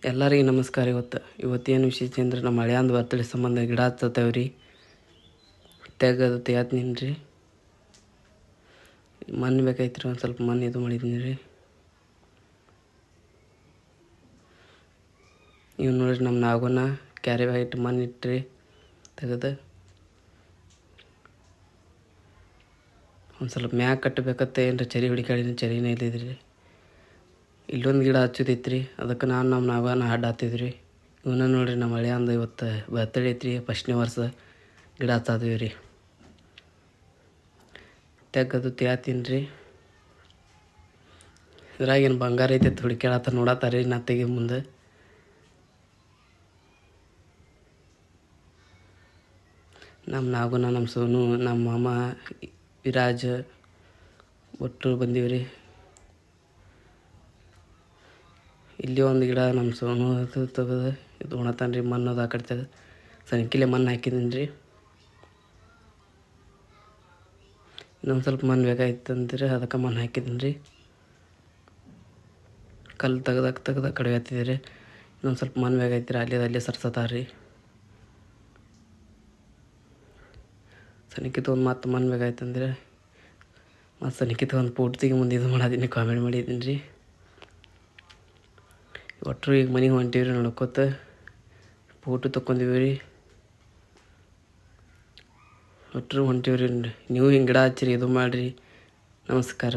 ಎಲ್ಲರಿಗೂ ನಮಸ್ಕಾರ. ಇವತ್ತೇನು ವಿಶೇಷ ಅಂದ್ರೆ ನಮ್ಮ ಹಳೆಯಂದು ಬರ್ತಡೇ ಸಂಬಂಧ ಗಿಡ ಹಚ್ಚತ್ತೇವ್ರಿ. ತೆಗದು ತೆಗಿತೀನಿ ರೀ. ಮಣ್ಣು ಬೇಕಾಯ್ತು ರೀ, ಒಂದು ಸ್ವಲ್ಪ ಮಣ್ಣು ಇದು ಮಾಡಿದ್ದೀನಿ ರೀ. ಇವು ನೋಡ್ರಿ ನಮ್ಮ ನಾಗೋನ ಕ್ಯಾರಿ ಬ್ಯಾಗ್ ಇಟ್ಟು ಮಣ್ಣು ಇಟ್ರಿ ತೆಗೆದು ಒಂದು ಸ್ವಲ್ಪ ಮ್ಯಾಗ ಕಟ್ಟಬೇಕತ್ತೆ. ಏನ್ರಿ ಚರಿ ಹುಡುಕಾಡಿನ ಚರಿನೇ ಇಲ್ಲಿದ್ರಿ. ಇಲ್ಲೊಂದು ಗಿಡ ಹಚ್ಚೋದೈತ್ರಿ, ಅದಕ್ಕೆ ನಮ್ಮ ನಾಗೋನ ಹಾಡು ಹಾಕ್ತಿದ್ರಿ. ಇವನ್ನ ನೋಡ್ರಿ ನಮ್ಮ ಹಳೆಯಂದು ಇವತ್ತು ಬರ್ತಡೇ ಐತ್ರಿ, ಫಸ್ಟ್ನೇ ವರ್ಷ ಗಿಡ ಹಚ್ಚಾತೀವಿ ರೀ. ತೆಗೆದು ತೆಗಿತೀನಿ ರೀ. ಇದ್ರಾಗೇನು ಬಂಗಾರ ಐತೆ ಹುಡುಕ್ಯಾಡತ್ತ ನೋಡತ್ತಾರ ನಾ ತೆಗಿ ಮುಂದೆ. ನಮ್ಮ ನಾಗುನ, ನಮ್ಮ ಸೋನು, ನಮ್ಮ ಮಾಮ ವಿರಾಜ್ ಒಟ್ಟು ಬಂದೀವಿ ರೀ. ಇಲ್ಲಿ ಒಂದು ಗಿಡ ನಮ್ಮ ಸೋನು ತೆಗೆದು ಇದು ಉಣತಾನೆ ರೀ. ಮಣ್ಣು ಅದು ಆ ಕಡೆ ತೆಗೆದು ಸಣ್ಕಿಲೆ ಮಣ್ಣು ಹಾಕಿದ್ದೀನಿ ರೀ. ಇನ್ನೊಂದು ಸ್ವಲ್ಪ ಮಣ್ಣು ಬೇಕಾಯ್ತಂದ್ರೆ ಅದಕ್ಕೆ ಮಣ್ಣು ಹಾಕಿದ್ದೀನಿ ರೀ. ಕಲ್ಲು ತೆಗ್ದು ಕಡೆ ಹತ್ತಿದ್ರಿ. ಇನ್ನೊಂದು ಸ್ವಲ್ಪ ಮಣ್ಣು ಬೇಕಾಯ್ತು ರೀ, ಅಲ್ಲೇ ಸರ್ಸತ್ತಾರ ರೀ. ಸನಿಕಿ ತೊಗೊಂಡು ಮತ್ತೆ ಮಣ್ಣು ಬೇಕಾಯ್ತಂದ್ರೆ ಮತ್ತು ಸನಿಕಿ ತೊಗೊಂಡು ಪೂರ್ತಿಗೆ ಮುಂದೆ ಇದು ಮಾಡೀನಿ, ಕಾಮೆಂಟ್ ಮಾಡಿದ್ದೀನಿ ರೀ. ಒಟ್ಟರು ಈಗ ಮನೆಗೆ ಹೊಂಟೀವಿ ರೀ, ನೋಡ್ಕೋತ ಫೋಟೋ ತೊಗೊಂಡಿವಿ ರೀ. ಒಟ್ಟರು ಹೊಂಟೀವಿ ರೀ. ನೀವು ಹಿಂಗೆ ಗಿಡ ಹಚ್ಚಿರಿ, ಇದು ಮಾಡಿರಿ. ನಮಸ್ಕಾರ.